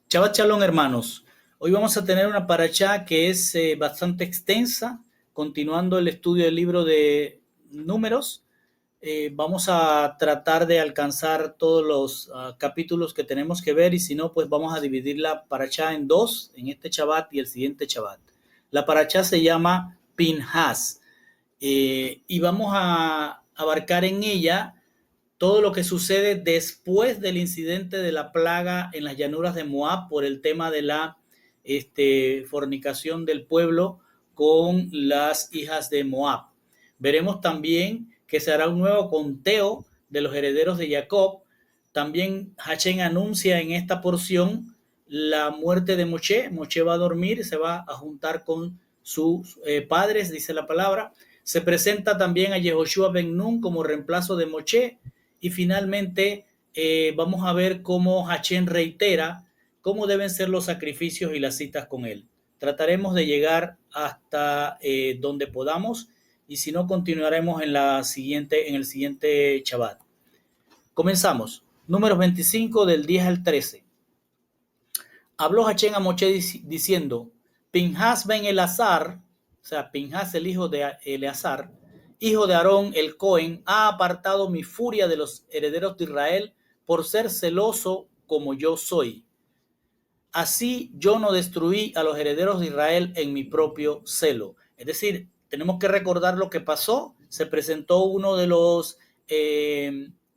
Shabbat Shalom, hermanos. Hoy vamos a tener una parashá que es bastante extensa, continuando el estudio del libro de Números. Vamos a tratar de alcanzar todos los capítulos que tenemos que ver y si no, pues vamos a dividir la parashá en dos, en este Shabbat y el siguiente Shabbat. La parashá se llama Pinhas y vamos a abarcar en ella todo lo que sucede después del incidente de la plaga en las llanuras de Moab por el tema de la fornicación del pueblo con las hijas de Moab. Veremos también que se hará un nuevo conteo de los herederos de Jacob. También Hashem anuncia en esta porción la muerte de Moshe. Moshe va a dormir, se va a juntar con sus padres, dice la palabra. Se presenta también a Yehoshua ben Nun como reemplazo de Moshe. Y finalmente vamos a ver cómo Hashem reitera cómo deben ser los sacrificios y las citas con él. Trataremos de llegar hasta donde podamos y si no continuaremos en el siguiente Shabbat. Comenzamos. Números 25 del 10 al 13. Habló Hashem a Moshe diciendo: Pinhas ben Eleazar, o sea, Pinhas el hijo de Eleazar, hijo de Aarón el Cohen, ha apartado mi furia de los herederos de Israel por ser celoso como yo soy. Así yo no destruí a los herederos de Israel en mi propio celo. Es decir, tenemos que recordar lo que pasó. Se presentó uno de los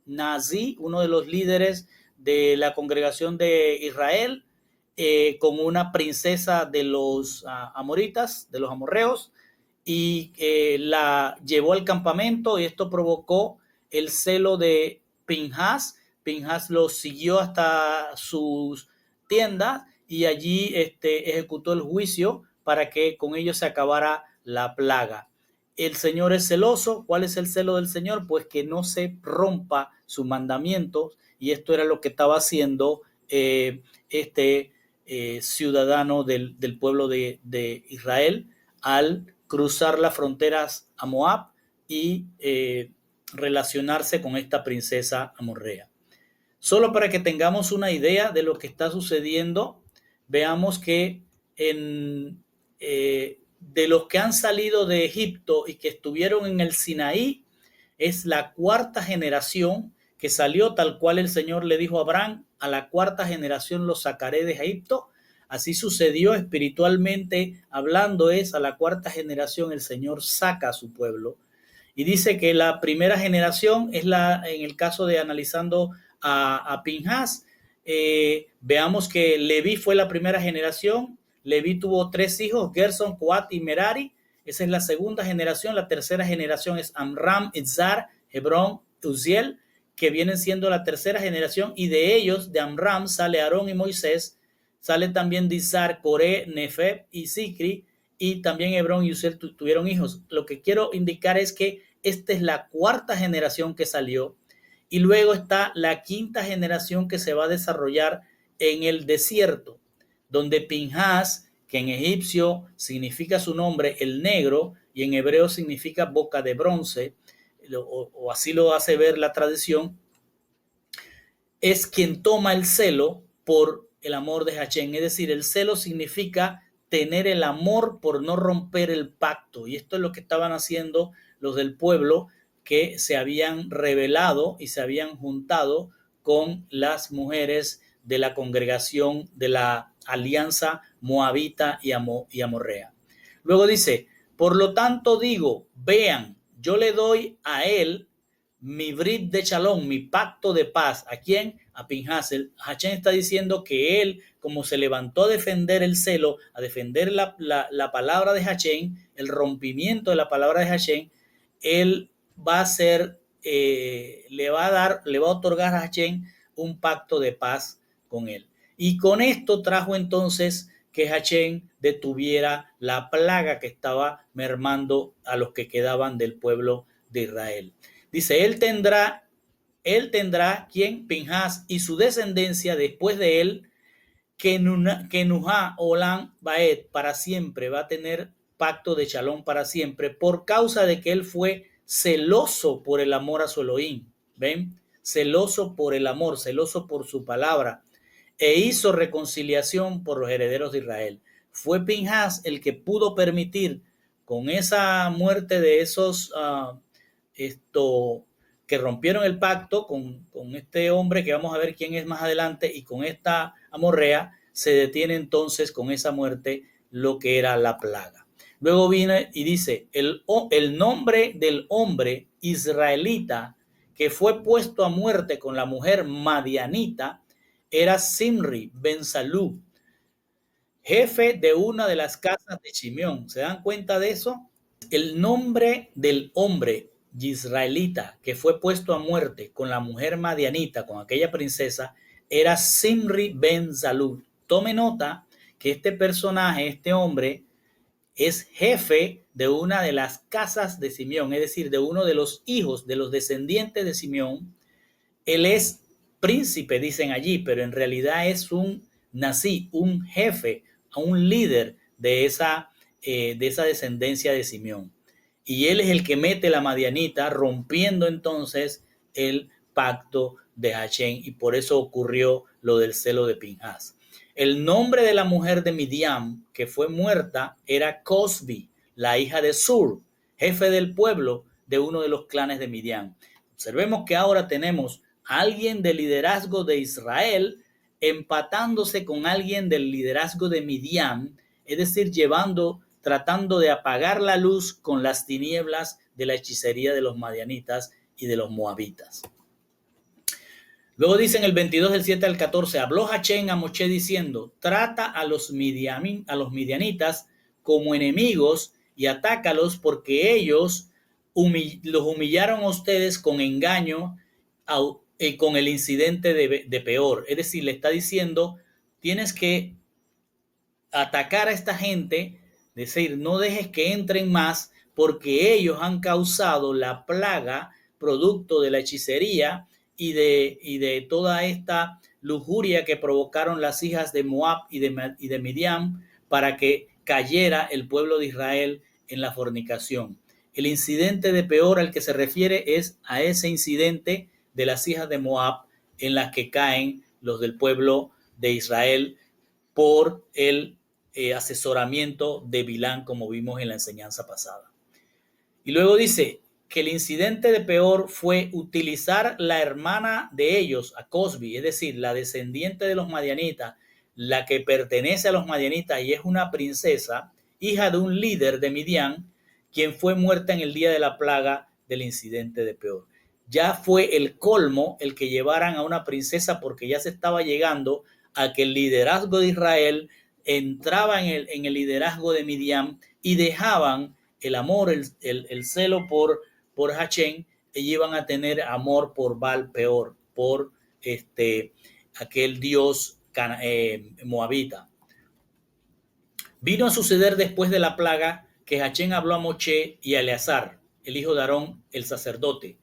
nazí, uno de los líderes de la congregación de Israel, con una princesa de los amoritas, de los amorreos, y la llevó al campamento y esto provocó el celo de Pinhas. Pinhas lo siguió hasta sus tiendas y allí ejecutó el juicio para que con ello se acabara la plaga. El Señor es celoso. ¿Cuál es el celo del Señor? Pues que no se rompa sus mandamientos, y esto era lo que estaba haciendo ciudadano del pueblo de Israel al cruzar las fronteras a Moab y relacionarse con esta princesa amorrea. Solo para que tengamos una idea de lo que está sucediendo, veamos que de los que han salido de Egipto y que estuvieron en el Sinaí, es la cuarta generación que salió tal cual el Señor le dijo a Abraham: a la cuarta generación los sacaré de Egipto. Así sucedió espiritualmente hablando, es a la cuarta generación el Señor saca a su pueblo. Y dice que la primera generación es en el caso de analizando a Pinhas, veamos que Leví fue la primera generación. Leví tuvo 3 hijos, Gerson, Coat y Merari. Esa es la segunda generación. La tercera generación es Amram, Itzar, Hebrón, Uziel, que vienen siendo la tercera generación, y de ellos, de Amram, sale Aarón y Moisés. Sale también de Izar, Coré, Nefeb y Sicri, y también Hebrón y Uziel tuvieron hijos. Lo que quiero indicar es que esta es la cuarta generación que salió, y luego está la quinta generación que se va a desarrollar en el desierto, donde Pinhas, que en egipcio significa su nombre el negro y en hebreo significa boca de bronce, o así lo hace ver la tradición, es quien toma el celo por el amor de Hashem. Es decir, el celo significa tener el amor por no romper el pacto, y esto es lo que estaban haciendo los del pueblo, que se habían rebelado y se habían juntado con las mujeres de la congregación de la alianza moabita y amorrea. Luego dice: por lo tanto digo, vean, yo le doy a él mi brit de shalom, mi pacto de paz. ¿A quién? A Pinhas. Hashem está diciendo que él, como se levantó a defender el celo, a defender la palabra de Hashem, el rompimiento de la palabra de Hashem, él va a ser, le va a otorgar a Hashem un pacto de paz con él. Y con esto trajo entonces que Hashem detuviera la plaga que estaba mermando a los que quedaban del pueblo de Israel. Dice: él tendrá, ¿quién? Pinhas y su descendencia después de él, que Nuha Olam Baed, para siempre, va a tener pacto de Shalom para siempre, por causa de que él fue celoso por el amor a su Elohim. ¿Ven? Celoso por el amor, celoso por su palabra. e hizo reconciliación por los herederos de Israel. Fue Pinhas el que pudo permitir, con esa muerte de esos que rompieron el pacto con este hombre, que vamos a ver quién es más adelante, y con esta amorrea, se detiene entonces con esa muerte lo que era la plaga. Luego viene y dice, el nombre del hombre israelita que fue puesto a muerte con la mujer madianita era Simri ben Salú, jefe de una de las casas de Simeón. ¿Se dan cuenta de eso? El nombre del hombre israelita que fue puesto a muerte con la mujer madianita, con aquella princesa, era Simri ben Salú. Tome nota que este personaje, este hombre, es jefe de una de las casas de Simeón, es decir, de uno de los hijos, de los descendientes de Simeón. Él es príncipe, dicen allí, pero en realidad es un nací, un jefe, un líder de esa descendencia de Simeón. Y él es el que mete la madianita, rompiendo entonces el pacto de Hachén, y por eso ocurrió lo del celo de Pinhas. El nombre de la mujer de Midian que fue muerta era Cosbi, la hija de Sur, jefe del pueblo de uno de los clanes de Midian. Observemos que ahora tenemos a alguien del liderazgo de Israel empatándose con alguien del liderazgo de Midian, es decir, tratando de apagar la luz con las tinieblas de la hechicería de los madianitas y de los moabitas. Luego dice en el 22 del 7 al 14, habló Hachén a Moshe diciendo, trata a los midianitas como enemigos y atácalos porque ellos los humillaron a ustedes con engaño, con el incidente de Peor. Es decir, le está diciendo, tienes que atacar a esta gente, decir, no dejes que entren más porque ellos han causado la plaga producto de la hechicería y de toda esta lujuria que provocaron las hijas de Moab y de Midian para que cayera el pueblo de Israel en la fornicación. El incidente de Peor al que se refiere es a ese incidente de las hijas de Moab en las que caen los del pueblo de Israel por el asesoramiento de Bilán, como vimos en la enseñanza pasada. Y luego dice que el incidente de Peor fue utilizar la hermana de ellos, a Cosbi, es decir, la descendiente de los madianitas, la que pertenece a los madianitas y es una princesa, hija de un líder de Midian, quien fue muerta en el día de la plaga del incidente de Peor. Ya fue el colmo el que llevaran a una princesa, porque ya se estaba llegando a que el liderazgo de Israel entraba en el liderazgo de Midian y dejaban el amor, el celo por Hachén, y iban a tener amor por Baal Peor, por aquel dios moabita. Vino a suceder después de la plaga que Hachén habló a Moshe y a Eleazar, el hijo de Aarón, el sacerdote.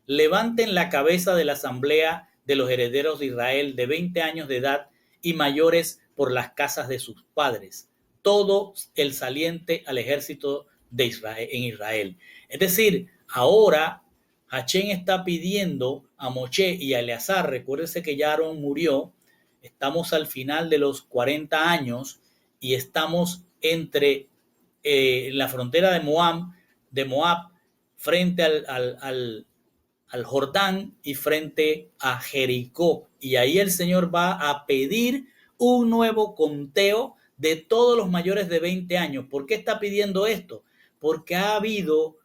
Levanten la cabeza de la asamblea de los herederos de Israel de 20 años de edad y mayores por las casas de sus padres, todo el saliente al ejército de Israel, en Israel. Es decir, ahora Hachén está pidiendo a Moshe y a Eleazar, recuérdense que ya Aarón murió, estamos al final de los 40 años y estamos entre la frontera de Moab frente al Jordán y frente a Jericó. Y ahí el Señor va a pedir un nuevo conteo de todos los mayores de 20 años. ¿Por qué está pidiendo esto? Porque ha habido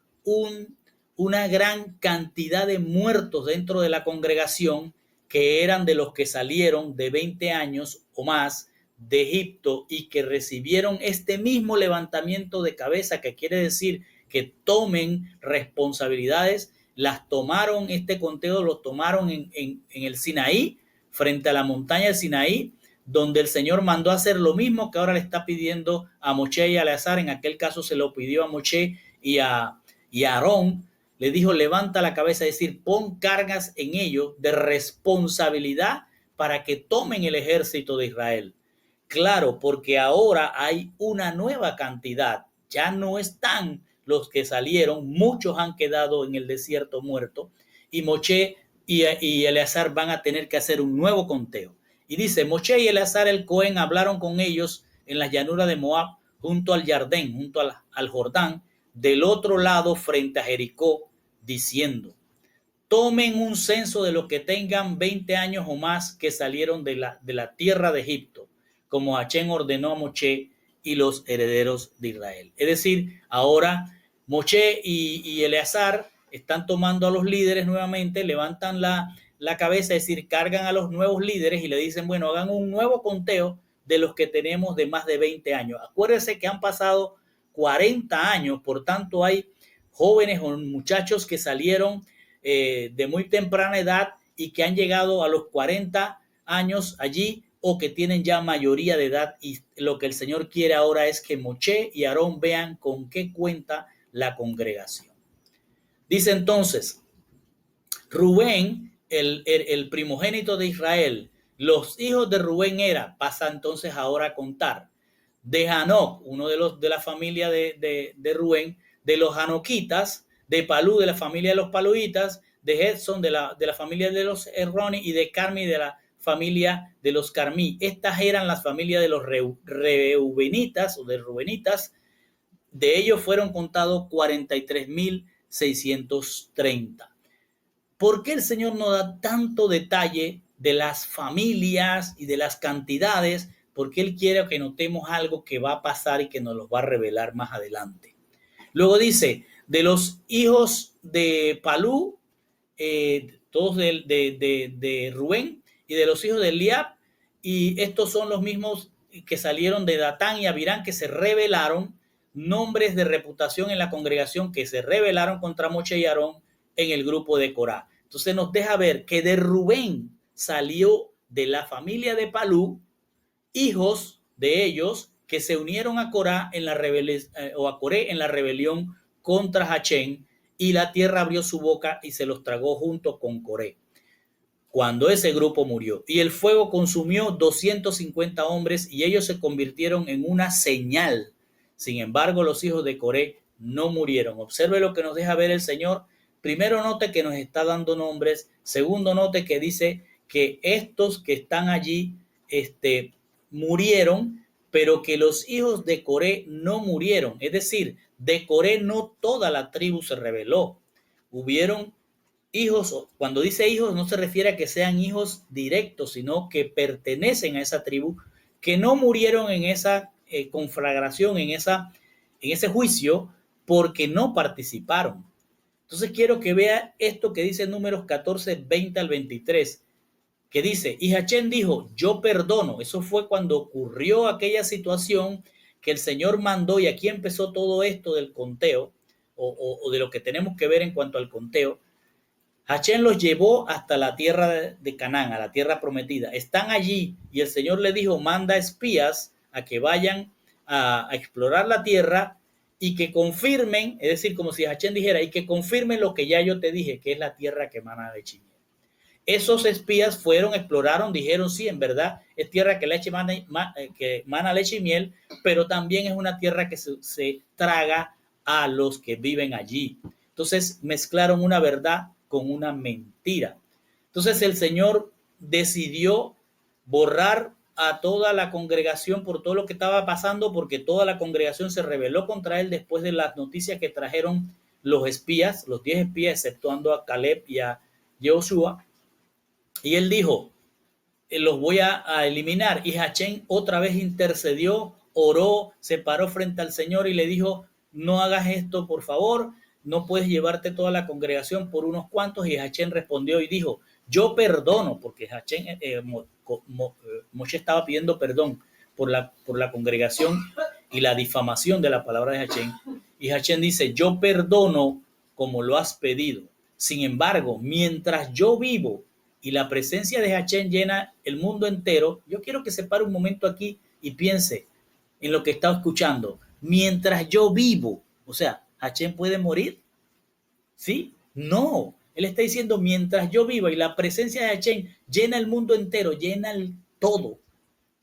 una gran cantidad de muertos dentro de la congregación que eran de los que salieron de 20 años o más de Egipto y que recibieron este mismo levantamiento de cabeza, que quiere decir que tomen responsabilidades. Las tomaron, este conteo lo tomaron en el Sinaí, frente a la montaña del Sinaí, donde el Señor mandó a hacer lo mismo que ahora le está pidiendo a Moshe y a Eleazar. En aquel caso se lo pidió a Moshe y a Aarón. Le dijo, levanta la cabeza, es decir, pon cargas en ellos de responsabilidad para que tomen el ejército de Israel. Claro, porque ahora hay una nueva cantidad, ya no están los que salieron, muchos han quedado en el desierto muertos, y Moshe y Eleazar van a tener que hacer un nuevo conteo. Y dice, Moshe y Eleazar el Cohen hablaron con ellos en las llanuras de Moab, junto al Jardín, junto al Jordán, del otro lado frente a Jericó, diciendo, tomen un censo de los que tengan 20 años o más que salieron de la tierra de Egipto, como Hachén ordenó a Moshe y los herederos de Israel. Es decir, ahora Moshe y Eleazar están tomando a los líderes nuevamente, levantan la cabeza, es decir, cargan a los nuevos líderes y le dicen, bueno, hagan un nuevo conteo de los que tenemos de más de 20 años. Acuérdense que han pasado 40 años, por tanto hay jóvenes o muchachos que salieron de muy temprana edad y que han llegado a los 40 años allí o que tienen ya mayoría de edad, y lo que el Señor quiere ahora es que Moshe y Aarón vean con qué cuenta la congregación. Dice entonces, Rubén, el primogénito de Israel, los hijos de Rubén pasa entonces ahora a contar, de Hanoc, uno de la familia de Rubén, de los Hanoquitas, de Palú, de la familia de los Paluitas, de Hedson, de la familia de los Erroni, y de Carmi, de la familia de los Carmí. Estas eran las familias de los Reubenitas o de Rubenitas. De ellos fueron contados 43,630. ¿Por qué el Señor no da tanto detalle de las familias y de las cantidades? Porque Él quiere que notemos algo que va a pasar y que nos lo va a revelar más adelante. Luego dice, de los hijos de Palú, todos de Rubén, y de los hijos de Eliab, y estos son los mismos que salieron de Datán y Abirán, que se rebelaron, nombres de reputación en la congregación que se rebelaron contra Moshe y Aarón en el grupo de Corá. Entonces nos deja ver que de Rubén salió de la familia de Palú hijos de ellos que se unieron a Corá en la o a Coré en la rebelión contra Hachén, y la tierra abrió su boca y se los tragó junto con Coré cuando ese grupo murió. Y el fuego consumió 250 hombres y ellos se convirtieron en una señal. Sin embargo, los hijos de Coré no murieron. Observe lo que nos deja ver el Señor. Primero, note que nos está dando nombres. Segundo, note que dice que estos que están allí murieron, pero que los hijos de Coré no murieron. Es decir, de Coré no toda la tribu se rebeló. Hubieron hijos. Cuando dice hijos no se refiere a que sean hijos directos, sino que pertenecen a esa tribu, que no murieron en esa conflagración, en ese juicio, porque no participaron. Entonces quiero que vea esto que dice Números 14, 20 al 23, que dice, y Hachén dijo, yo perdono. Eso fue cuando ocurrió aquella situación que el Señor mandó, y aquí empezó todo esto del conteo, o de lo que tenemos que ver en cuanto al conteo. Hachén los llevó hasta la tierra de Canaán, a la tierra prometida. Están allí y el Señor le dijo, manda espías a que vayan a explorar la tierra y que confirmen, es decir, como si Hachén dijera, y que confirmen lo que ya yo te dije, que es la tierra que emana leche y miel. Esos espías fueron, exploraron, dijeron, sí, en verdad es tierra que emana leche y miel, pero también es una tierra que se traga a los que viven allí. Entonces mezclaron una verdad con una mentira. Entonces el Señor decidió borrar a toda la congregación por todo lo que estaba pasando, porque toda la congregación se rebeló contra él después de las noticias que trajeron los espías, los 10 espías, exceptuando a Caleb y a Josué. Y él dijo, los voy a eliminar. Y Hachén otra vez intercedió, oró, se paró frente al Señor y le dijo, no hagas esto, por favor, no puedes llevarte toda la congregación por unos cuantos. Y Hachén respondió y dijo, yo perdono, porque Hachén, Moshe estaba pidiendo perdón por la congregación y la difamación de la palabra de Hachén. Y Hachén dice, yo perdono como lo has pedido. Sin embargo, mientras yo vivo y la presencia de Hachén llena el mundo entero, yo quiero que se pare un momento aquí y piense en lo que está escuchando. Mientras yo vivo, o sea, ¿Hachén puede morir? ¿Sí? No. Él está diciendo, mientras yo viva y la presencia de Hachén llena el mundo entero, llena todo,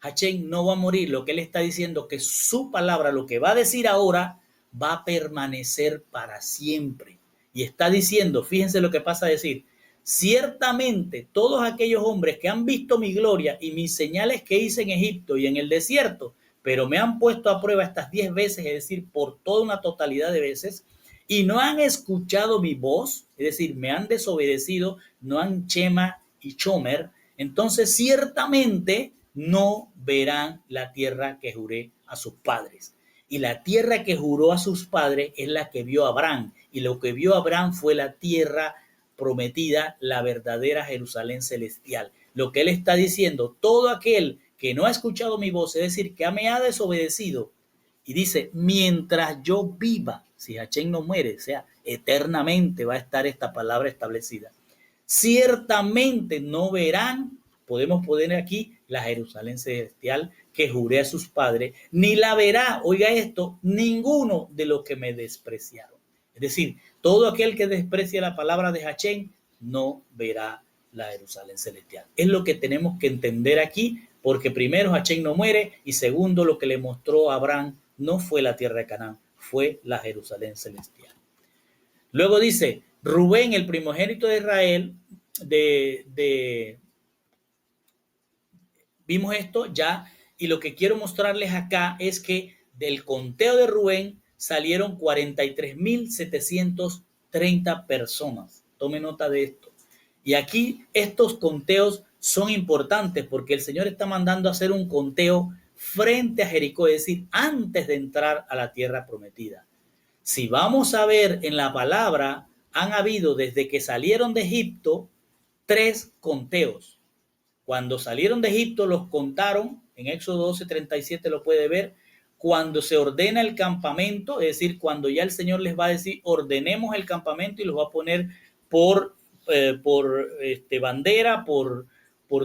Hachén no va a morir. Lo que él está diciendo que su palabra, lo que va a decir ahora, va a permanecer para siempre. Y está diciendo, fíjense lo que pasa a decir, ciertamente todos aquellos hombres que han visto mi gloria y mis señales que hice en Egipto y en el desierto, pero me han puesto a prueba estas 10 veces, es decir, por toda una totalidad de veces, y no han escuchado mi voz, es decir, me han desobedecido, no han Chema y Chomer, entonces ciertamente no verán la tierra que juré a sus padres. Y la tierra que juró a sus padres es la que vio Abraham. Y lo que vio Abraham fue la tierra prometida, la verdadera Jerusalén celestial. Lo que él está diciendo, todo aquel que no ha escuchado mi voz, es decir, que me ha desobedecido, y dice, mientras yo viva, si Hachén no muere, o sea, eternamente va a estar esta palabra establecida. Ciertamente no verán, podemos poner aquí, la Jerusalén celestial que juré a sus padres, ni la verá, oiga esto, ninguno de los que me despreciaron. Es decir, todo aquel que desprecia la palabra de Hachén no verá la Jerusalén celestial. Es lo que tenemos que entender aquí, porque primero Hachén no muere y segundo lo que le mostró a Abraham no fue la tierra de Canaán, fue la Jerusalén celestial. Luego dice, Rubén, el primogénito de Israel, vimos esto ya, y lo que quiero mostrarles acá es que del conteo de Rubén salieron 43.730 personas. Tome nota de esto. Y aquí estos conteos son importantes porque el Señor está mandando a hacer un conteo frente a Jericó, es decir, antes de entrar a la tierra prometida. Si vamos a ver en la palabra, han habido desde que salieron de Egipto 3 conteos. Cuando salieron de Egipto los contaron, en Éxodo 12:37 lo puede ver, cuando se ordena el campamento, es decir, cuando ya el Señor les va a decir, ordenemos el campamento y los va a poner por bandera, por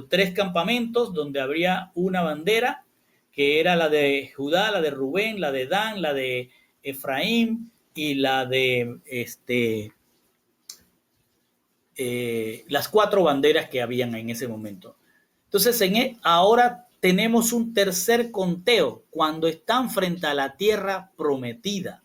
3 campamentos, donde habría una bandera, que era la de Judá, la de Rubén, la de Dan, la de Efraín y la de las 4 banderas que habían en ese momento. Entonces, ahora tenemos un tercer conteo, cuando están frente a la tierra prometida.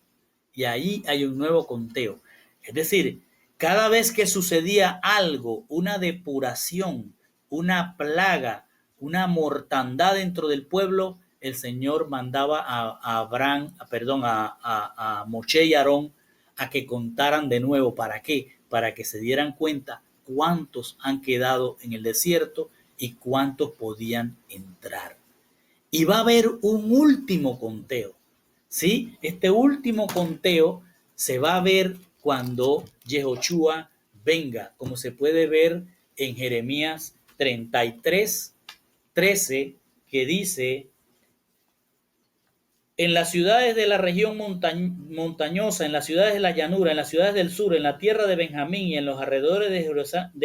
Y ahí hay un nuevo conteo. Es decir, cada vez que sucedía algo, una depuración, una plaga, una mortandad dentro del pueblo, el Señor mandaba a Moshe y Aarón a que contaran de nuevo. ¿Para qué? Para que se dieran cuenta cuántos han quedado en el desierto y cuántos podían entrar. Y va a haber un último conteo, ¿sí? Este último conteo se va a ver cuando Yehoshua venga, como se puede ver en Jeremías 33:13, que dice, en las ciudades de la región montañosa, en las ciudades de la llanura, en las ciudades del sur, en la tierra de Benjamín y en los alrededores de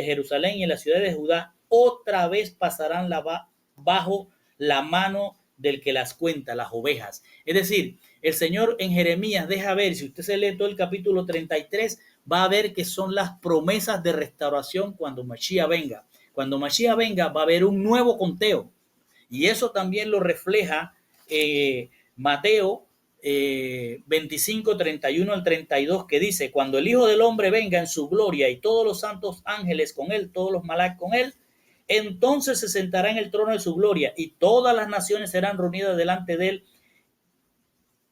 Jerusalén y en las ciudades de Judá, otra vez pasarán bajo la mano del que las cuenta, las ovejas. Es decir, el Señor en Jeremías deja ver, si usted se lee todo el capítulo 33, va a ver que son las promesas de restauración cuando Mashiach venga. Cuando Mashiach venga va a haber un nuevo conteo. Y eso también lo refleja Mateo 25, 31 al 32, que dice, cuando el Hijo del Hombre venga en su gloria y todos los santos ángeles con él, todos los malak con él, entonces se sentará en el trono de su gloria y todas las naciones serán reunidas delante de él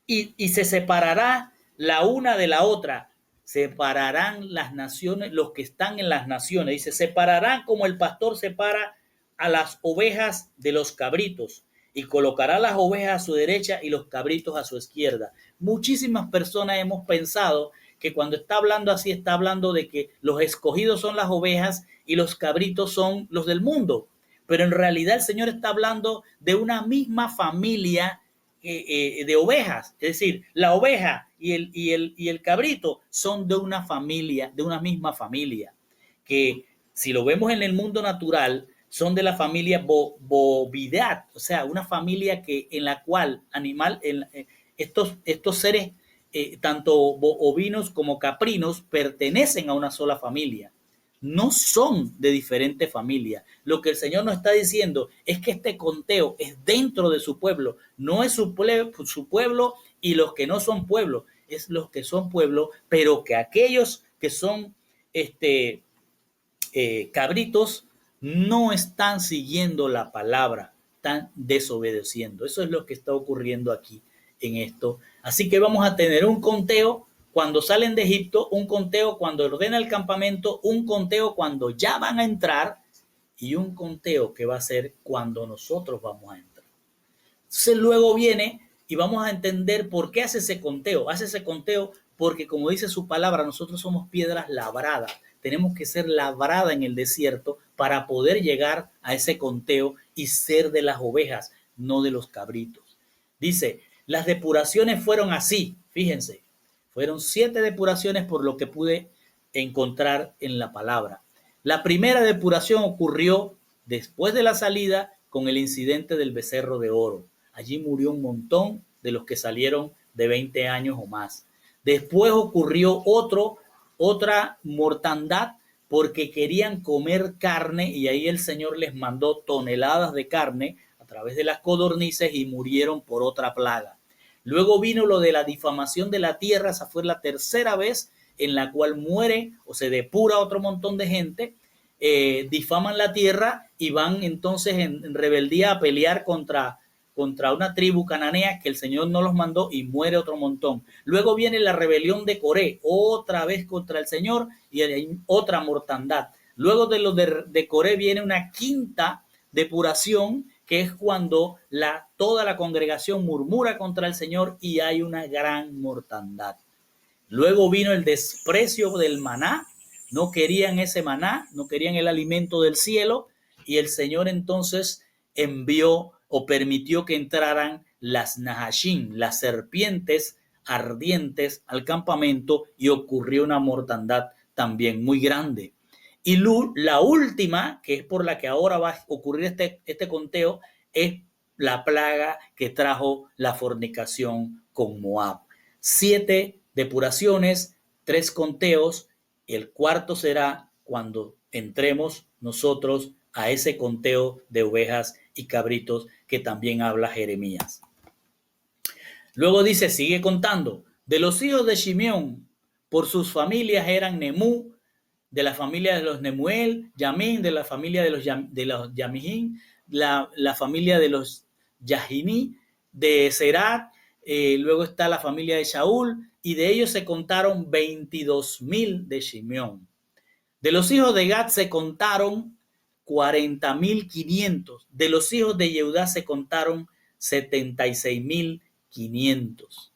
y se separará la una de la otra. Separarán las naciones, los que están en las naciones. Dice, separarán como el pastor separa a las ovejas de los cabritos y colocará las ovejas a su derecha y los cabritos a su izquierda. Muchísimas personas hemos pensado que cuando está hablando así, está hablando de que los escogidos son las ovejas y los cabritos son los del mundo. Pero en realidad el Señor está hablando de una misma familia de ovejas. Es decir, la oveja y el cabrito son de una familia, de una misma familia. Que si lo vemos en el mundo natural, son de la familia Bovidae, o sea, una familia en la cual estos seres, tanto ovinos como caprinos, pertenecen a una sola familia. No son de diferentes familias. Lo que el Señor nos está diciendo es que este conteo es dentro de su pueblo, no es su pueblo y los que no son pueblo, es los que son pueblo, pero que aquellos que son cabritos no están siguiendo la palabra, están desobedeciendo. Eso es lo que está ocurriendo aquí en esto. Así que vamos a tener un conteo cuando salen de Egipto, un conteo cuando ordena el campamento, un conteo cuando ya van a entrar y un conteo que va a ser cuando nosotros vamos a entrar. Entonces luego viene y vamos a entender por qué hace ese conteo. Hace ese conteo porque, como dice su palabra, nosotros somos piedras labradas. Tenemos que ser labrada en el desierto para poder llegar a ese conteo y ser de las ovejas, no de los cabritos. Dice, las depuraciones fueron así, fíjense, fueron 7 depuraciones por lo que pude encontrar en la palabra. La primera depuración ocurrió después de la salida con el incidente del becerro de oro. Allí murió un montón de los que salieron de 20 años o más. Después ocurrió otra mortandad porque querían comer carne y ahí el Señor les mandó toneladas de carne a través de las codornices y murieron por otra plaga. Luego vino lo de la difamación de la tierra, esa fue la tercera vez en la cual muere o se depura otro montón de gente, difaman la tierra y van entonces en rebeldía a pelear contra una tribu cananea que el Señor no los mandó y muere otro montón. Luego viene la rebelión de Coré, otra vez contra el Señor y hay otra mortandad. Luego de lo de Coré viene una quinta depuración, que es cuando toda la congregación murmura contra el Señor y hay una gran mortandad. Luego vino el desprecio del maná, no querían ese maná, no querían el alimento del cielo y el Señor entonces envió o permitió que entraran las nahashim, las serpientes ardientes al campamento y ocurrió una mortandad también muy grande. Y la última, que es por la que ahora va a ocurrir este conteo, es la plaga que trajo la fornicación con Moab. 7 depuraciones, 3 conteos, el cuarto será cuando entremos nosotros a ese conteo de ovejas y cabritos que también habla Jeremías. Luego dice, sigue contando, de los hijos de Shimeón, por sus familias eran Nemú, de la familia de los Nemuel, Yamín, de la familia de los Yamín, la familia de los Yahiní, de Serat, luego está la familia de Shaul, y de ellos se contaron 22,000 de Shimeón. De los hijos de Gad se contaron 40,500. De los hijos de Yehudá se contaron 76,500.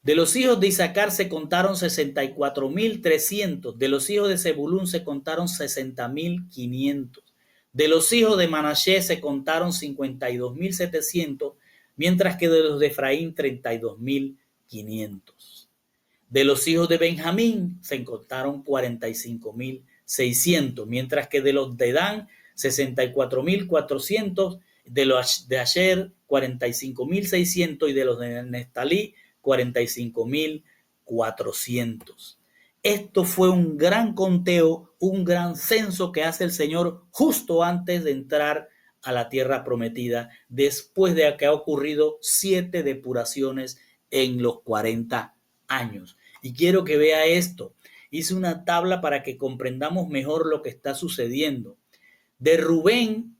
De los hijos de Isaacar se contaron 64,300. De los hijos de Zebulún se contaron 60,500. De los hijos de Manasés se contaron 52,700, mientras que de los de Efraín 32,500. De los hijos de Benjamín se contaron 45,600, mientras que de los de Dan 64,400, de los de Asher 45,600 y de los de Neftalí 45,400. Esto fue un gran conteo, un gran censo que hace el Señor justo antes de entrar a la tierra prometida, después de que ha ocurrido 7 depuraciones en los 40 años. Y quiero que vea esto. Hice una tabla para que comprendamos mejor lo que está sucediendo. De Rubén,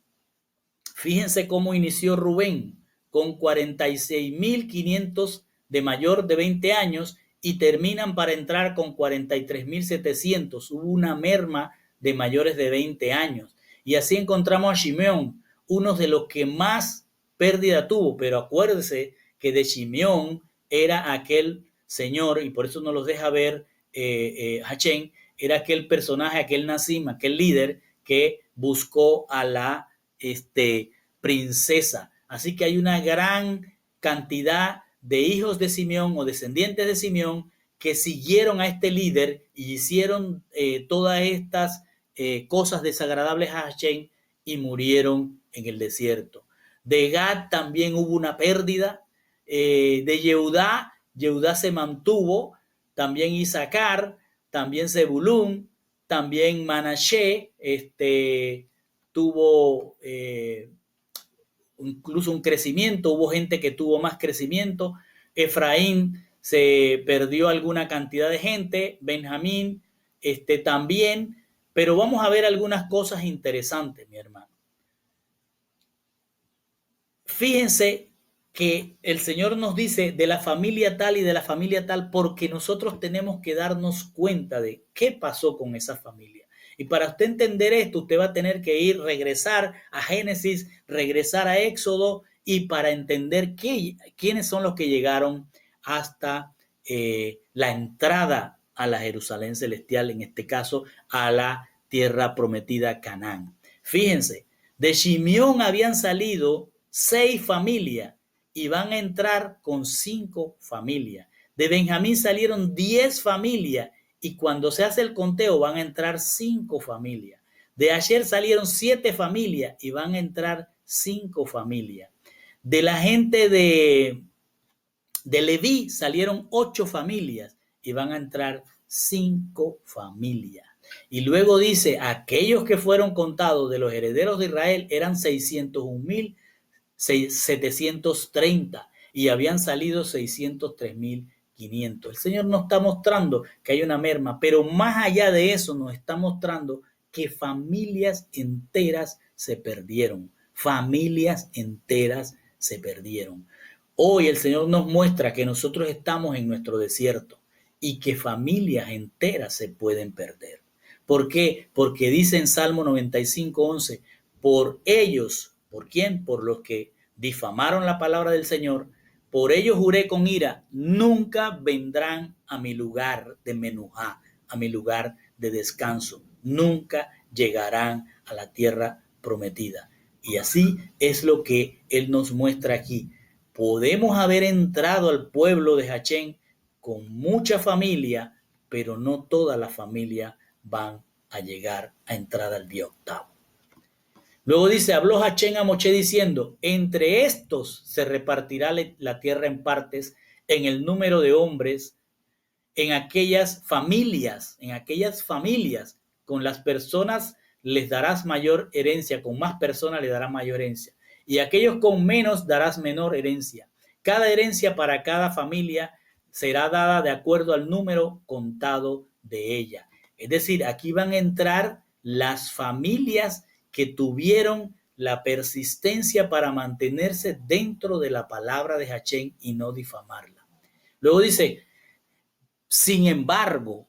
fíjense cómo inició Rubén, con 46,500 de mayor de 20 años y terminan para entrar con 43,700. Hubo una merma de mayores de 20 años. Y así encontramos a Shimeón, uno de los que más pérdida tuvo, pero acuérdese que de Shimeón era aquel señor, y por eso nos los deja ver Hachén, era aquel personaje, aquel Nazim, aquel líder que buscó a la princesa. Así que hay una gran cantidad de hijos de Simeón o descendientes de Simeón que siguieron a este líder y hicieron todas estas cosas desagradables a Hachén y murieron en el desierto. De Gad también hubo una pérdida. De Yehudá se mantuvo, también Isaacar, también Zebulún, también Manashe tuvo incluso un crecimiento, hubo gente que tuvo más crecimiento. Efraín se perdió alguna cantidad de gente, Benjamín también, Pero vamos a ver algunas cosas interesantes, mi hermano. Fíjense que el Señor nos dice de la familia tal y de la familia tal, porque nosotros tenemos que darnos cuenta de qué pasó con esa familia. Y para usted entender esto, usted va a tener que regresar a Génesis, regresar a Éxodo, y para entender quiénes son los que llegaron hasta la entrada a la Jerusalén celestial, en este caso a la tierra prometida Canaán. Fíjense, de Simeón habían salido 6 familias y van a entrar con 5 familias. De Benjamín salieron 10 familias y cuando se hace el conteo van a entrar 5 familias. De Asher salieron 7 familias y van a entrar 5 familias. De la gente de Leví salieron 8 familias y van a entrar 5 familias. Y luego dice, aquellos que fueron contados de los herederos de Israel eran 601,730 y habían salido 603,500. El Señor nos está mostrando que hay una merma, pero más allá de eso nos está mostrando que familias enteras se perdieron. Familias enteras se perdieron. Hoy el Señor nos muestra que nosotros estamos en nuestro desierto y que familias enteras se pueden perder. ¿Por qué? Porque dice en Salmo 95:11, por ellos, ¿por quién? Por los que difamaron la palabra del Señor, por ellos juré con ira, nunca vendrán a mi lugar de menujá, a mi lugar de descanso, nunca llegarán a la tierra prometida. Y así es lo que Él nos muestra aquí. Podemos haber entrado al pueblo de Hachén con mucha familia, pero no toda la familia van a llegar a entrar al día octavo. Luego dice, habló Hachén a Moché diciendo, entre estos se repartirá la tierra en partes, en el número de hombres, en aquellas familias, con las personas les darás mayor herencia, con más personas le darás mayor herencia, y aquellos con menos darás menor herencia. Cada herencia para cada familia será dada de acuerdo al número contado de ella. Es decir, aquí van a entrar las familias que tuvieron la persistencia para mantenerse dentro de la palabra de Hachén y no difamarla. Luego dice, sin embargo,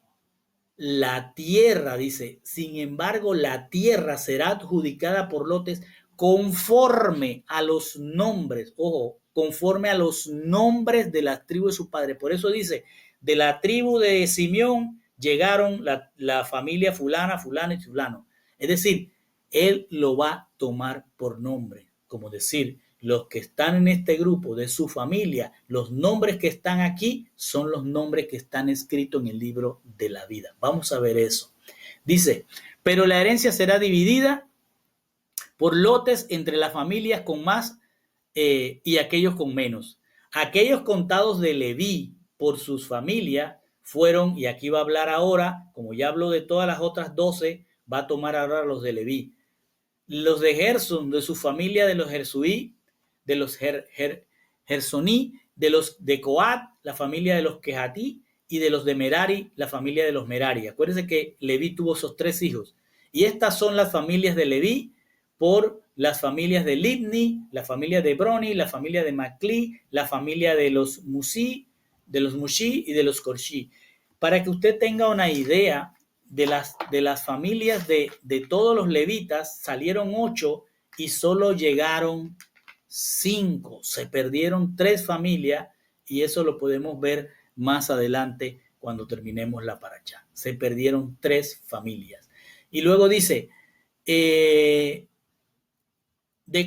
la tierra, dice, sin embargo, la tierra será adjudicada por lotes conforme a los nombres, ojo, conforme a los nombres de las tribus de su padre. Por eso dice, de la tribu de Simeón llegaron la familia fulana, fulano y fulano. Es decir, él lo va a tomar por nombre, como decir, los que están en este grupo de su familia, los nombres que están aquí son los nombres que están escritos en el libro de la vida. Vamos a ver eso. Dice, pero la herencia será dividida por lotes entre las familias con más y aquellos con menos. Aquellos contados de Leví por sus familias fueron, y aquí va a hablar ahora, como ya habló de todas las otras 12, va a tomar ahora los de Leví. Los de Gerson, de su familia de los Gersuí, de los Gersoní, de los de Coat, la familia de los Quehatí, y de los de Merari, la familia de los Merari. Acuérdense que Leví tuvo esos 3 hijos. Y estas son las familias de Leví por las familias de Libni, la familia de Broni, la familia de Maclí, la familia de los Mushi y de los Corshi. Para que usted tenga una idea de las familias de todos los levitas, salieron 8 y solo llegaron 5. Se perdieron 3 familias y eso lo podemos ver más adelante cuando terminemos la paracha. Se perdieron 3 familias. Y luego dice, de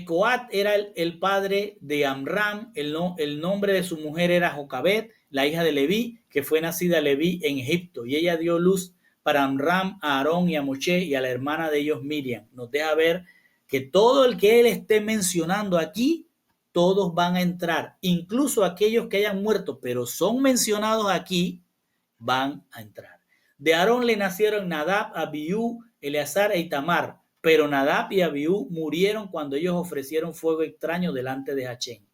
Coat era el padre de Amram, el nombre de su mujer era Jocabet, la hija de Leví, que fue nacida Leví en Egipto, y ella dio luz para Amram, a Aarón y a Moché y a la hermana de ellos Miriam. Nos deja ver que todo el que él esté mencionando aquí, todos van a entrar, incluso aquellos que hayan muerto, pero son mencionados aquí, van a entrar. De Aarón le nacieron Nadab, Abiú, Eleazar e Itamar, pero Nadab y Abiú murieron cuando ellos ofrecieron fuego extraño delante de Hachén.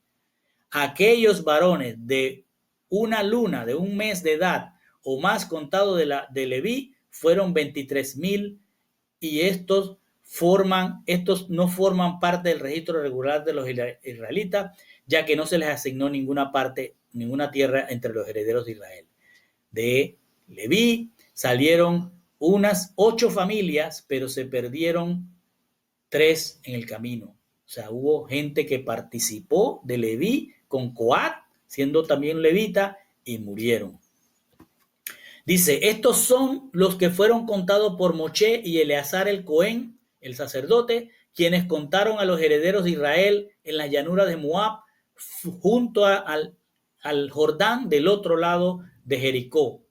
Aquellos varones de una luna, de un mes de edad o más contado de Leví, fueron 23,000 y estos no forman parte del registro regular de los israelitas, ya que no se les asignó ninguna tierra entre los herederos de Israel. De Leví salieron unas 8 familias, pero se perdieron 3 en el camino. O sea, hubo gente que participó de Leví con Coat, siendo también levita, y murieron. Dice, estos son los que fueron contados por Moché y Eleazar el Cohen, el sacerdote, quienes contaron a los herederos de Israel en las llanuras de Moab, junto al Jordán del otro lado de Jericó.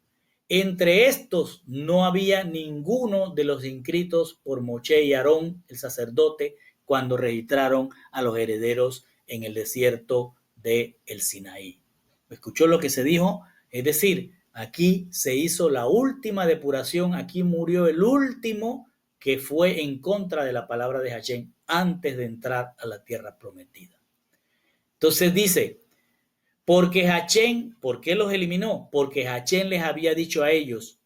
Entre estos no había ninguno de los inscritos por Moché y Aarón, el sacerdote, cuando registraron a los herederos en el desierto del Sinaí. ¿Escuchó lo que se dijo? Es decir, aquí se hizo la última depuración, aquí murió el último que fue en contra de la palabra de Hashem antes de entrar a la tierra prometida. Entonces dice, porque Hashem, ¿por qué los eliminó? Porque Hashem les había dicho a ellos,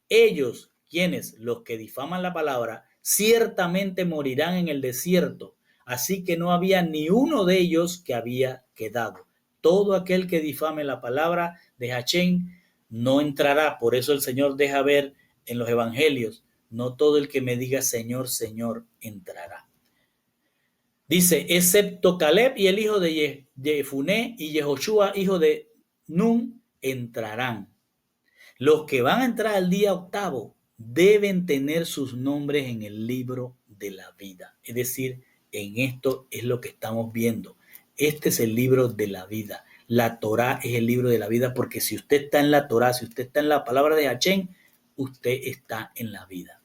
quienes, los que difaman la palabra, ciertamente morirán en el desierto, así que no había ni uno de ellos que había quedado. Todo aquel que difame la palabra de Hashem no entrará. Por eso el Señor deja ver en los evangelios, no todo el que me diga Señor, Señor, entrará. Dice, excepto Caleb y el hijo de Jefuné y Yehoshua, hijo de Nun, entrarán. Los que van a entrar al día 8 deben tener sus nombres en el libro de la vida. Es decir, en esto es lo que estamos viendo. Este es el libro de la vida. La Torá es el libro de la vida, porque si usted está en la Torá, si usted está en la palabra de Hashem, usted está en la vida.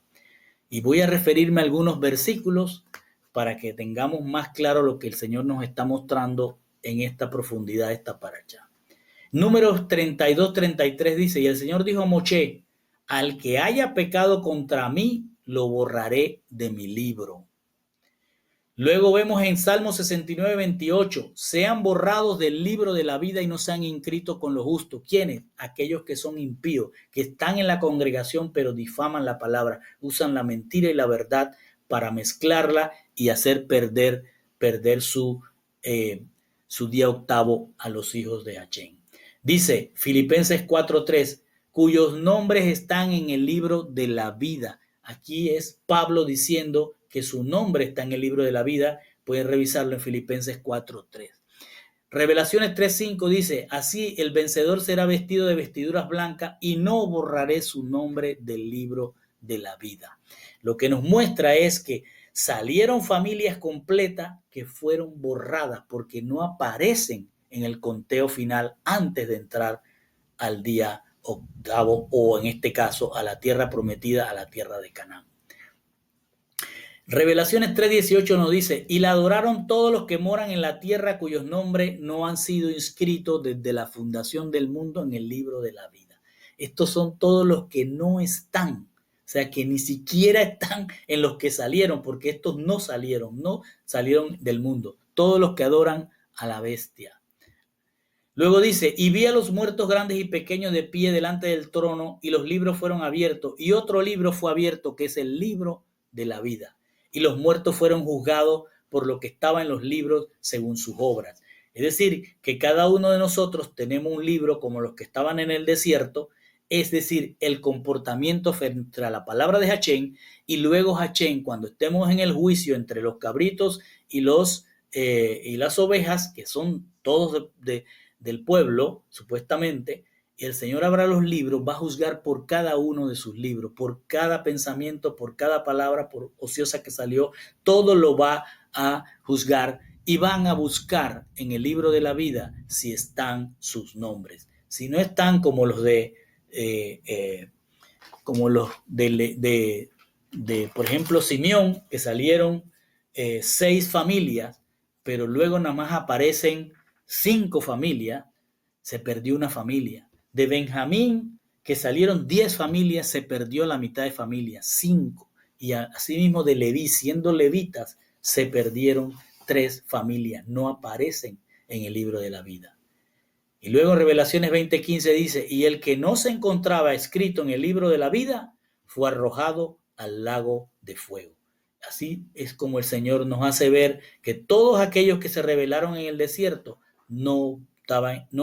Y voy a referirme a algunos versículos para que tengamos más claro lo que el Señor nos está mostrando en esta profundidad, esta paracha. Números 32-33 dice, y el Señor dijo a Moché, al que haya pecado contra mí, lo borraré de mi libro. Luego vemos en Salmo 69-28, sean borrados del libro de la vida y no sean inscritos con los justos. ¿Quiénes? Aquellos que son impíos, que están en la congregación pero difaman la palabra, usan la mentira y la verdad para mezclarla y hacer perder su día 8 a los hijos de Hashem. Dice Filipenses 4:3, cuyos nombres están en el libro de la vida. Aquí es Pablo diciendo que su nombre está en el libro de la vida. Pueden revisarlo en Filipenses 4:3. Revelaciones 3:5 dice, así el vencedor será vestido de vestiduras blancas y no borraré su nombre del libro de la vida. Lo que nos muestra es que salieron familias completas que fueron borradas porque no aparecen en el conteo final antes de entrar al día 8 o en este caso a la tierra prometida, a la tierra de Canaán. Revelaciones 3:18 nos dice, y la adoraron todos los que moran en la tierra cuyos nombres no han sido inscritos desde la fundación del mundo en el libro de la vida. Estos son todos los que no están, o sea que ni siquiera están en los que salieron, porque estos no salieron del mundo, todos los que adoran a la bestia. Luego dice, y vi a los muertos grandes y pequeños de pie delante del trono, y los libros fueron abiertos, y otro libro fue abierto, que es el libro de la vida. Y los muertos fueron juzgados por lo que estaba en los libros según sus obras. Es decir, que cada uno de nosotros tenemos un libro como los que estaban en el desierto, es decir, el comportamiento frente a la palabra de Hashem, y luego Hashem, cuando estemos en el juicio entre los cabritos y las ovejas, que son todos del pueblo, supuestamente, el Señor abra los libros, va a juzgar por cada uno de sus libros, por cada pensamiento, por cada palabra, por ociosa que salió, todo lo va a juzgar y van a buscar en el libro de la vida si están sus nombres. Si no están como los por ejemplo, Simeón, que salieron 6 familias, pero luego nada más aparecen 5 familias, se perdió una familia. De Benjamín, que salieron 10 familias, se perdió la mitad de familias, 5. Y asimismo de Leví, siendo levitas, se perdieron 3 familias, no aparecen en el libro de la vida. Y luego en Revelaciones 20:15 dice, y el que no se encontraba escrito en el libro de la vida fue arrojado al lago de fuego. Así es como el Señor nos hace ver que todos aquellos que se rebelaron en el desierto no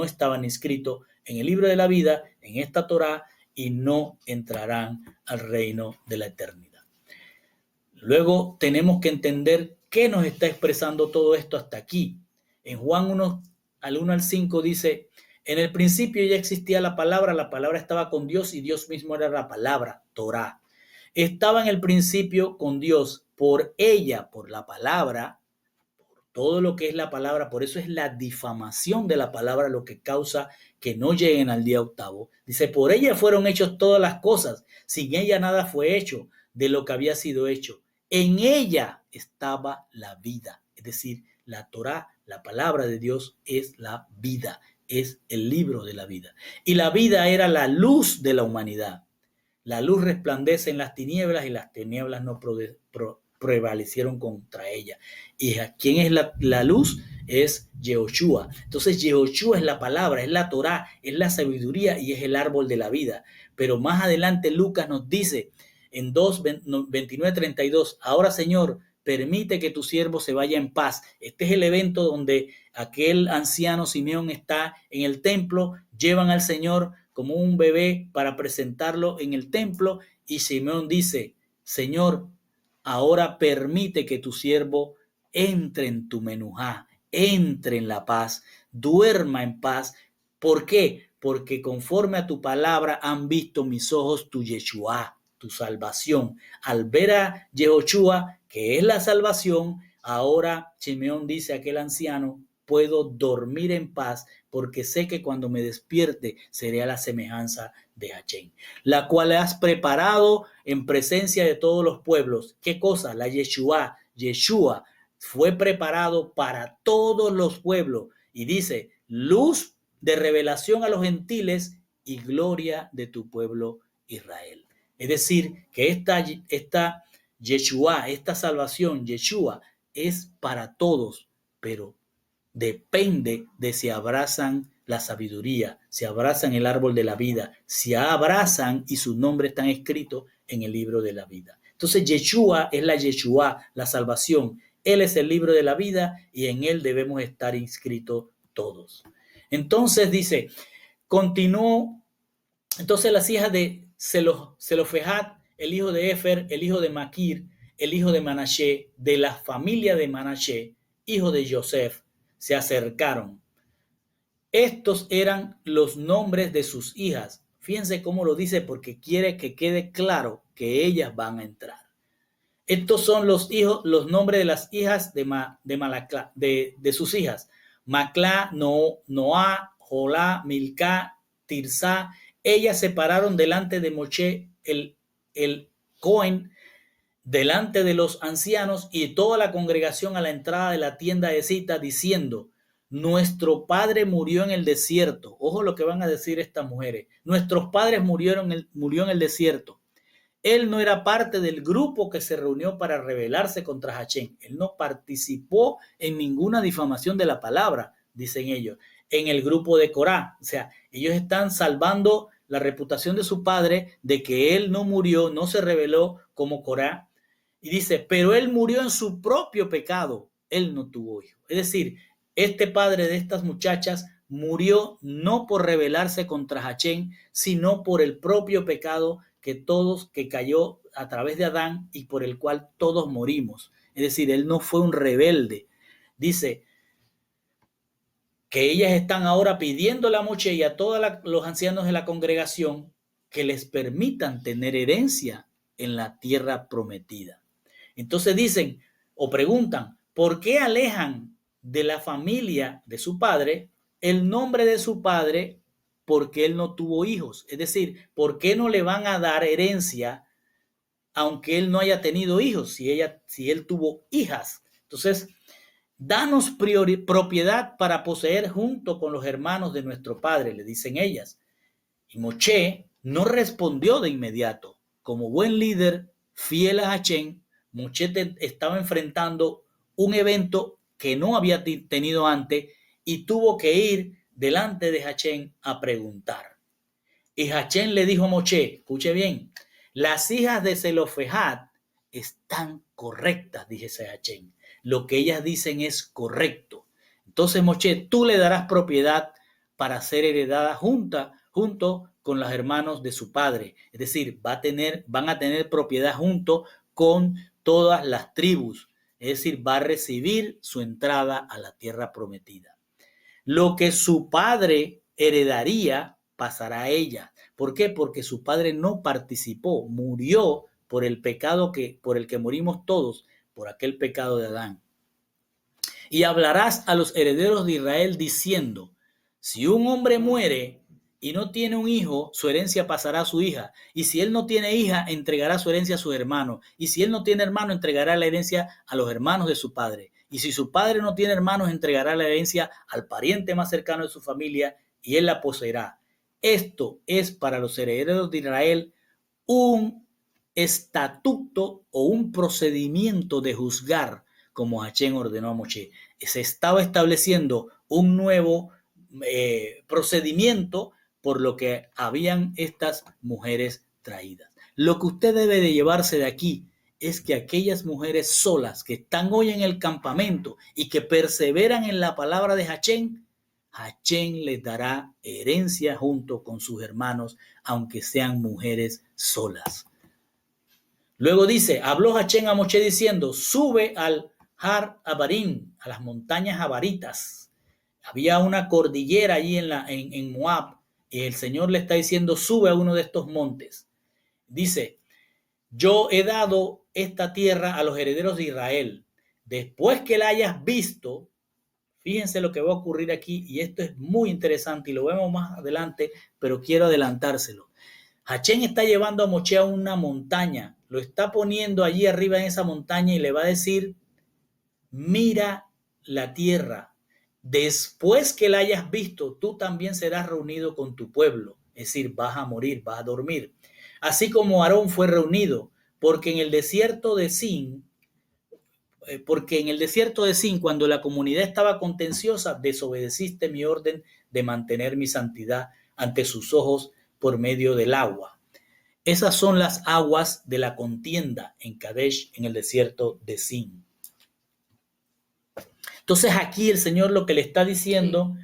estaban inscritos en el libro de la vida, en esta Torá, y no entrarán al reino de la eternidad. Luego tenemos que entender qué nos está expresando todo esto hasta aquí. En Juan 1, al 1 al 5 dice, en el principio ya existía la palabra estaba con Dios y Dios mismo era la palabra, Torá. Estaba en el principio con Dios, por ella, por la palabra, por todo lo que es la palabra, por eso es la difamación de la palabra lo que causa que no lleguen al día octavo. Dice, por ella fueron hechas todas las cosas, sin ella nada fue hecho de lo que había sido hecho. En ella estaba la vida, es decir, la Torá, la palabra de Dios es la vida, es el libro de la vida. Y la vida era la luz de la humanidad. La luz resplandece en las tinieblas y las tinieblas no prevalecieron contra ella. ¿Y quién es la luz? Es Yehoshua. Entonces Yehoshua es la palabra, es la Torá, es la sabiduría y es el árbol de la vida. Pero más adelante Lucas nos dice en 29:32, ahora Señor, permite que tu siervo se vaya en paz. Este es el evento donde aquel anciano Simeón está en el templo, llevan al Señor como un bebé para presentarlo en el templo y Simeón dice, Señor, ahora permite que tu siervo entre en tu menujá, entre en la paz, duerma en paz. ¿Por qué? Porque conforme a tu palabra han visto mis ojos tu Yeshua, tu salvación. Al ver a Yehoshua, que es la salvación, ahora Simeón dice a aquel anciano, puedo dormir en paz porque sé que cuando me despierte seré a la semejanza de Hachén, la cual has preparado en presencia de todos los pueblos. ¿Qué cosa? La Yeshua. Yeshua fue preparado para todos los pueblos y dice, luz de revelación a los gentiles y gloria de tu pueblo Israel. Es decir, que esta Yeshua, esta salvación, Yeshua, es para todos, pero depende de si abrazan la sabiduría, si abrazan el árbol de la vida, si abrazan y sus nombres están escritos en el libro de la vida. Entonces Yeshua es la Yeshua, la salvación. Él es el libro de la vida y en él debemos estar inscritos todos. Entonces dice, continuó, entonces las hijas de Zelofehad, el hijo de Efer, el hijo de Maquir, el hijo de Manashe, de la familia de Manashe, hijo de Joseph, se acercaron. Estos eran los nombres de sus hijas. Fíjense cómo lo dice porque quiere que quede claro que ellas van a entrar. Estos son los nombres de las hijas de sus hijas. Maclá, Noá, Jolá, Milcá, Tirzá. Ellas se pararon delante de Moshe, el Cohen, delante de los ancianos y toda la congregación a la entrada de la tienda de cita, diciendo, nuestro padre murió en el desierto. Ojo lo que van a decir estas mujeres. Nuestros padres murió en el desierto. Él no era parte del grupo que se reunió para rebelarse contra Hachén. Él no participó en ninguna difamación de la palabra, dicen ellos, en el grupo de Corá. O sea, ellos están salvando la reputación de su padre de que él no murió, no se rebeló como Corá. Y dice, pero él murió en su propio pecado. Él no tuvo hijo. Es decir, este padre de estas muchachas murió no por rebelarse contra Hachén, sino por el propio pecado que cayó a través de Adán y por el cual todos morimos. Es decir, él no fue un rebelde. Dice que ellas están ahora pidiéndole a Moshe y a todos los ancianos de la congregación que les permitan tener herencia en la tierra prometida. Entonces dicen o preguntan, ¿por qué alejan de la familia de su padre el nombre de su padre porque él no tuvo hijos? Es decir, ¿por qué no le van a dar herencia aunque él no haya tenido hijos, si él tuvo hijas? Entonces, danos propiedad para poseer junto con los hermanos de nuestro padre, le dicen ellas. Y Moshe no respondió de inmediato. Como buen líder fiel a Hachén, Moshe estaba enfrentando un evento que no había tenido antes y tuvo que ir delante de Hachén a preguntar. Y Hachén le dijo a Moshe, escuche bien, las hijas de Zelofehad están correctas, dice Hachén. Lo que ellas dicen es correcto. Entonces, Moshe, tú le darás propiedad para ser heredada junto con los hermanos de su padre. Es decir, van a tener propiedad junto con todas las tribus. Es decir, va a recibir su entrada a la tierra prometida. Lo que su padre heredaría pasará a ella. ¿Por qué? Porque su padre no participó, murió por el pecado por el que morimos todos, por aquel pecado de Adán. Y hablarás a los herederos de Israel diciendo, si un hombre muere y no tiene un hijo, su herencia pasará a su hija. Y si él no tiene hija, entregará su herencia a sus hermanos. Y si él no tiene hermano, entregará la herencia a los hermanos de su padre. Y si su padre no tiene hermanos, entregará la herencia al pariente más cercano de su familia y él la poseerá. Esto es para los herederos de Israel un estatuto o un procedimiento de juzgar, como Hachén ordenó a Moshe. Se estaba estableciendo un nuevo procedimiento por lo que habían estas mujeres traídas. Lo que usted debe de llevarse de aquí es que aquellas mujeres solas que están hoy en el campamento y que perseveran en la palabra de Hachén, Hachén les dará herencia junto con sus hermanos, aunque sean mujeres solas. Luego dice, habló Hachén a Moshe diciendo, sube al Har Abarim, a las montañas Abaritas. Había una cordillera allí en Moab, y el Señor le está diciendo, sube a uno de estos montes. Dice, yo he dado esta tierra a los herederos de Israel. Después que la hayas visto, fíjense lo que va a ocurrir aquí, y esto es muy interesante, y lo vemos más adelante, pero quiero adelantárselo. Hachén está llevando a Moshe a una montaña, lo está poniendo allí arriba en esa montaña y le va a decir, mira la tierra, después que la hayas visto, tú también serás reunido con tu pueblo, es decir, vas a morir, vas a dormir. Así como Aarón fue reunido, porque en el desierto de Sin, cuando la comunidad estaba contenciosa, desobedeciste mi orden de mantener mi santidad ante sus ojos por medio del agua. Esas son las aguas de la contienda en Kadesh, en el desierto de Sin. Entonces aquí el Señor lo que le está diciendo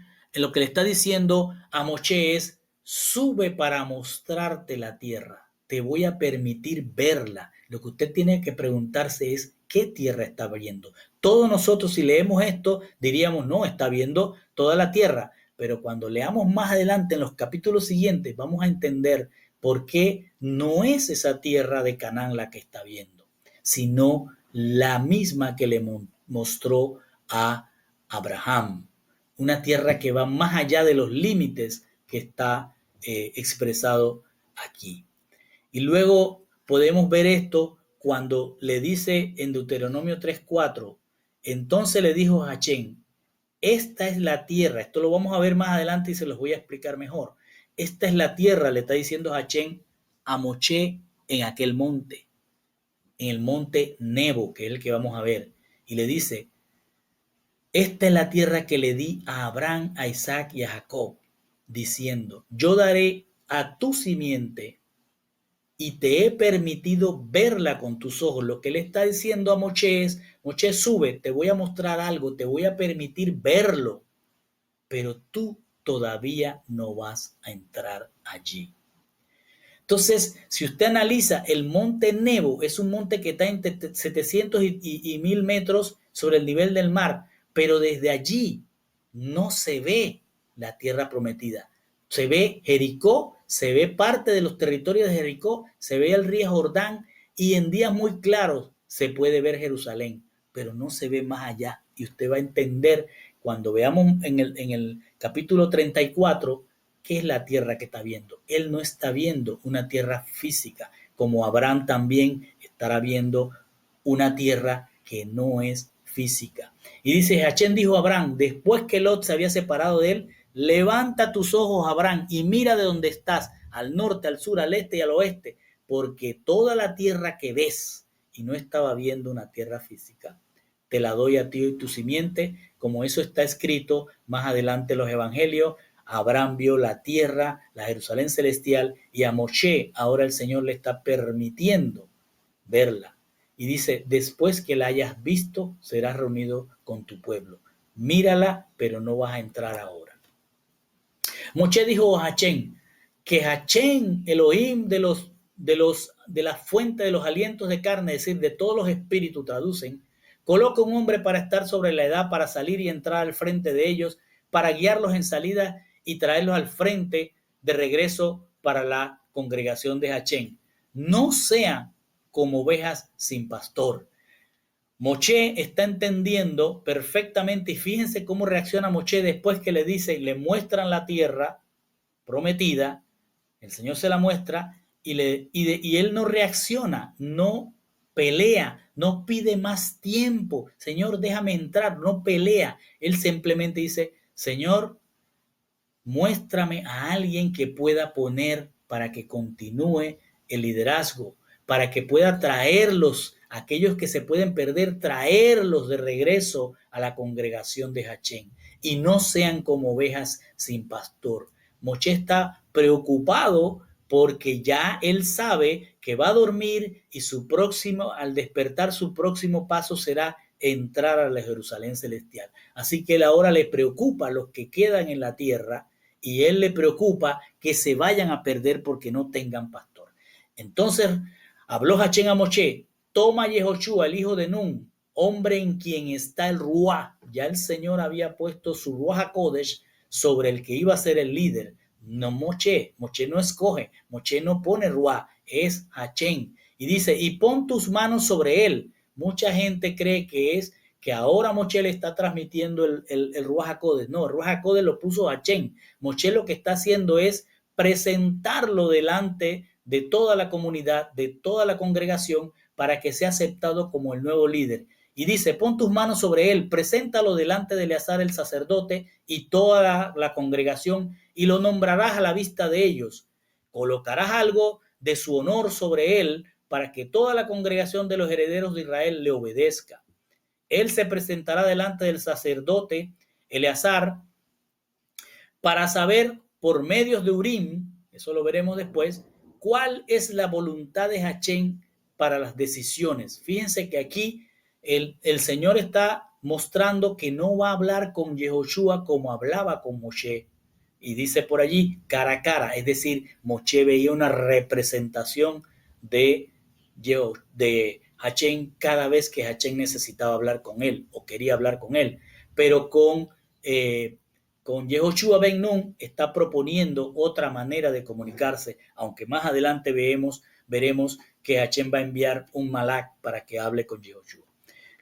a Moshe es, sube para mostrarte la tierra, te voy a permitir verla. Lo que usted tiene que preguntarse es, ¿qué tierra está viendo? Todos nosotros si leemos esto diríamos, no, está viendo toda la tierra, pero cuando leamos más adelante en los capítulos siguientes vamos a entender por qué no es esa tierra de Canaán la que está viendo, sino la misma que le mostró a Abraham, una tierra que va más allá de los límites que está expresado aquí. Y luego podemos ver esto cuando le dice en Deuteronomio 3:4, entonces le dijo a Hachén, esta es la tierra, esto lo vamos a ver más adelante y se los voy a explicar mejor. Esta es la tierra, le está diciendo Hachén a Moshe en aquel monte, en el monte Nebo, que es el que vamos a ver. Y le dice, esta es la tierra que le di a Abraham, a Isaac y a Jacob, diciendo, yo daré a tu simiente y te he permitido verla con tus ojos. Lo que le está diciendo a Moshe es, Moshe, sube, te voy a mostrar algo, te voy a permitir verlo, pero tú todavía no vas a entrar allí. Entonces, si usted analiza el monte Nebo, es un monte que está entre 700 y 1000 metros sobre el nivel del mar, pero desde allí no se ve la tierra prometida. Se ve Jericó, se ve parte de los territorios de Jericó, se ve el río Jordán y en días muy claros se puede ver Jerusalén, pero no se ve más allá. Y usted va a entender cuando veamos en el capítulo 34 qué es la tierra que está viendo. Él no está viendo una tierra física, como Abraham también estará viendo una tierra que no es física. Y dice, Hachén dijo a Abraham, después que Lot se había separado de él, levanta tus ojos, Abraham, y mira de dónde estás, al norte, al sur, al este y al oeste, porque toda la tierra que ves, y no estaba viendo una tierra física, te la doy a ti y tu simiente, como eso está escrito más adelante en los evangelios. Abraham vio la tierra, la Jerusalén celestial, y a Moshe ahora el Señor le está permitiendo verla. Y dice, después que la hayas visto, serás reunido con tu pueblo. Mírala, pero no vas a entrar ahora. Moshe dijo a Hachén, que Hachén, Elohim de la fuente de los alientos de carne, es decir, de todos los espíritus, traducen, coloca un hombre para estar sobre la edad, para salir y entrar al frente de ellos, para guiarlos en salida y traerlos al frente de regreso para la congregación de Hachén. No sean como ovejas sin pastor. Moshe está entendiendo perfectamente y fíjense cómo reacciona Moshe después que le dice y le muestran la tierra prometida, el Señor se la muestra y él no reacciona, no pelea, no pide más tiempo. Señor, déjame entrar, no pelea. Él simplemente dice, Señor, muéstrame a alguien que pueda poner para que continúe el liderazgo, para que pueda traerlos, aquellos que se pueden perder, traerlos de regreso a la congregación de Hachén y no sean como ovejas sin pastor. Moshe está preocupado porque ya él sabe que va a dormir y al despertar, su próximo paso será entrar a la Jerusalén celestial. Así que él ahora le preocupa a los que quedan en la tierra y él le preocupa que se vayan a perder porque no tengan pastor. Entonces habló Hachén a Moshe, toma Yehoshua, el hijo de Nun, hombre en quien está el Ruá. Ya el Señor había puesto su Ruá HaKodesh sobre el que iba a ser el líder. No Moshe no escoge, Moshe no pone Ruá, es Hachén. Y dice, y pon tus manos sobre él. Mucha gente cree que ahora Moshe le está transmitiendo el Ruach HaKodesh. No, el Ruach HaKodesh lo puso Hachén. Moshe lo que está haciendo es presentarlo delante de toda la comunidad, de toda la congregación, para que sea aceptado como el nuevo líder. Y dice, pon tus manos sobre él, preséntalo delante de Eleazar el sacerdote y toda la congregación, y lo nombrarás a la vista de ellos. Colocarás algo de su honor sobre él, para que toda la congregación de los herederos de Israel le obedezca. Él se presentará delante del sacerdote Eleazar para saber por medios de Urim, eso lo veremos después, cuál es la voluntad de Hachén para las decisiones. Fíjense que aquí el Señor está mostrando que no va a hablar con Yehoshua como hablaba con Moshe. Y dice por allí cara a cara, es decir, Moshe veía una representación de Hachén cada vez que Hachén necesitaba hablar con él o quería hablar con él. Pero con Yehoshua ben Nun está proponiendo otra manera de comunicarse, aunque más adelante veremos que Hachén va a enviar un malak para que hable con Yehoshua.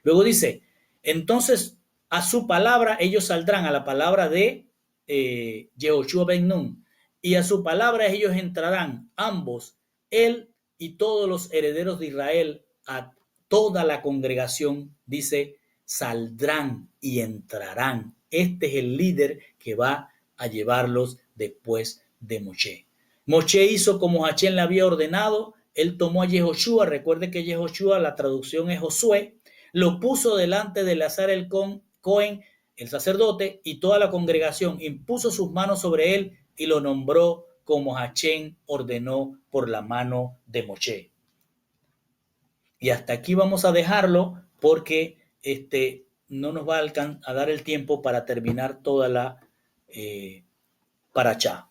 Luego dice, entonces a su palabra ellos saldrán, a la palabra de Yehoshua ben Nun, y a su palabra ellos entrarán, ambos, él y todos los herederos de Israel, a toda la congregación, dice, saldrán y entrarán. Este es el líder que va a llevarlos después de Moshe. Moshe hizo como Hachén le había ordenado. Él tomó a Yehoshua, recuerde que Yehoshua, la traducción es Josué, lo puso delante de Eleazar el Cohen, el sacerdote, y toda la congregación, impuso sus manos sobre él y lo nombró como Hachén ordenó por la mano de Moshe. Y hasta aquí vamos a dejarlo porque no nos va a dar el tiempo para terminar toda la parachá.